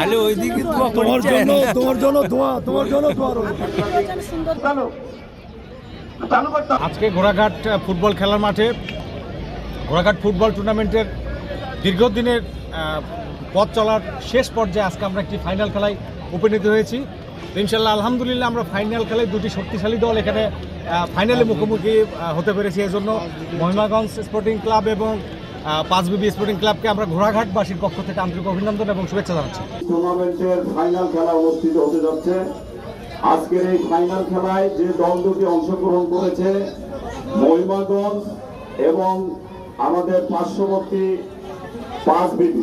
খালি ওইদিকে তোমার জন্য দোয়া আজকে ঘোড়াঘাট ফুটবল খেলার মাঠে ঘোড়াঘাট ফুটবল টুর্নামেন্টের দীর্ঘদিনের পথ চলার শেষ পর্যায়ে আজকে আমরা একটি ফাইনাল খেলায় উপনীত হয়েছি। ইনশাল্লাহ আলহামদুলিল্লাহ আমরা ফাইনাল খেলায় দুটি শক্তিশালী দল এখানে ফাইনালে মুখোমুখি হতে পেরেছি। এজন্য মহিমাগঞ্জ স্পোর্টিং ক্লাব এবং 5BB স্পোর্টিং ক্লাবকে আমরা ঘোড়াঘাটবাসীর পক্ষ থেকে আন্তরিক অভিনন্দন এবং শুভেচ্ছা জানাচ্ছি। টুর্নামেন্টের ফাইনাল খেলা অনুষ্ঠিত হতে যাচ্ছে। আজকের এই ফাইনাল খেলায় যে দল দুটি অংশগ্রহণ করেছে, মহিমাগঞ্জ এবং আমাদের পার্শ্ববর্তী 5BB,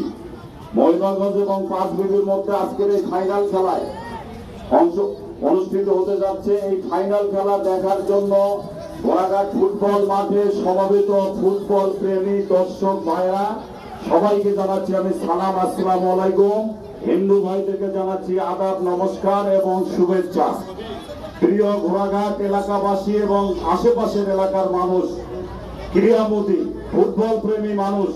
মহিমাগঞ্জ এবং 5BBর মধ্যে আজকের এই ফাইনাল খেলায় অনুষ্ঠিত হতে যাচ্ছে। এই ফাইনাল খেলা দেখার জন্য ঘোড়াঘাট ফুটবল মাঠে সমবেত ফুটবল প্রেমী দর্শক ভাইরা সবাইকে জানাচ্ছি আমি সালাম, আসসালামু আলাইকুম। হিন্দু ভাইদেরকে জানাচ্ছি আদাব, নমস্কার এবং শুভেচ্ছা। প্রিয় ঘোড়াঘাট এলাকাবাসী এবং আশেপাশের এলাকার মানুষ, ক্রীড়ামোদী ফুটবল প্রেমী মানুষ,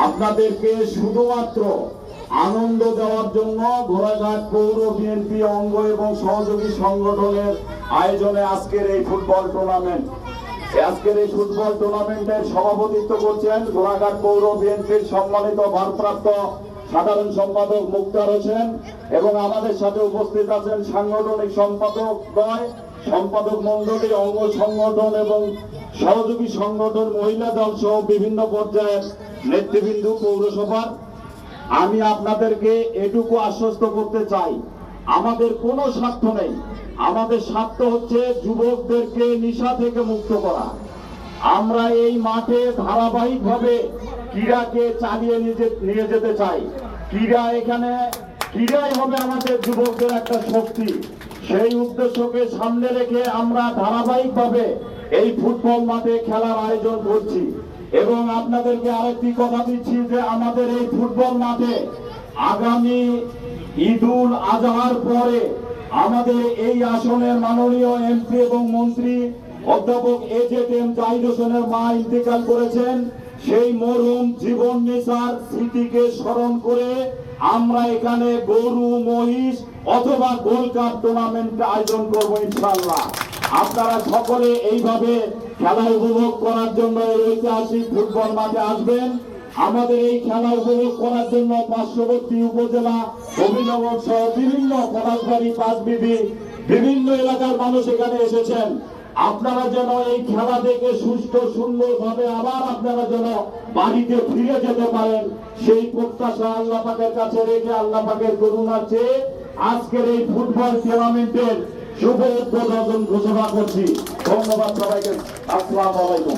আপনাদেরকে শুধুমাত্র আনন্দ দেওয়ার জন্য ঘোড়াঘাট পৌর বিএনপি অঙ্গ এবং সহযোগী সংগঠনের আয়োজনে আজকের এই ফুটবল টুর্নামেন্ট। আজকের এই ফুটবল টুর্নামেন্টের সভাপতিত্ব করছেন ঘোড়াঘাট পৌর বিএনপির সম্মানিত ভারপ্রাপ্ত সাধারণ সম্পাদক মুক্তার হোসেন এবং আমাদের সাথে উপস্থিত আছেন সাংগঠনিক সম্পাদক মন্ডলী, অঙ্গ সংগঠন এবং সহযোগী সংগঠন, মহিলা দল সহ বিভিন্ন পর্যায়ের নেতৃবৃন্দ পৌরসভার। আমি আপনাদেরকে এটুকু আশ্বস্ত করতে চাই, আমাদের কোনো স্বার্থ নেই। আমাদের স্বার্থ হচ্ছে যুবকদেরকে নেশা থেকে মুক্ত করা। আমরা এই মাঠে ধারাবাহিকভাবে ক্রীড়াকে চালিয়ে নিয়ে যেতে চাই। ক্রীড়াই হবে আমাদের যুবকদের একটা শক্তি। সেই উদ্দেশ্যকে সামনে রেখে আমরা ধারাবাহিকভাবে এই ফুটবল মাঠে খেলার আয়োজন করছি এবং আপনাদেরকে আরেকটি কথা দিচ্ছি যে আমাদের এই ফুটবল মাঠে আগামী ঈদুল আজহার পরে আমাদের এই আসনের মাননীয় এমপি এবং মন্ত্রী অধ্যাপক AZM জাহিদ হোসেনের মা ইন্তেকাল করেছেন। সেই মরহুম জীবন নেশার স্মৃতিকে স্মরণ করে আমরা এখানে গরু, মহিষ অথবা গোল্ড কাপ টুর্নামেন্ট আয়োজন করব ইনশাআল্লাহ। আপনারা সকলে এইভাবে খেলা উপভোগ করার জন্য এই ঐতিহাসিক ফুটবল মাঠে আসবেন। আমাদের এই খেলা উপভোগ করার জন্য পার্শ্ববর্তী উপজেলা, অভিনগর সহ বিভিন্ন পলাশবাড়ি, 5BB বিভিন্ন এলাকার মানুষ এখানে এসেছেন। আপনারা যেন এই খেলা দেখে সুষ্ঠু সুন্দরভাবে আবার আপনারা যেন বাড়িতে ফিরে যেতে পারেন, সেই প্রত্যাশা আল্লাহ পাকের কাছে রেখে আল্লাহ পাকের করুণা চেয়ে আজকের এই ফুটবল টুর্নামেন্টের শুভ উদ্বোধন ঘোষণা করছি। ধন্যবাদ সবাইকে। আসসালামু আলাইকুম।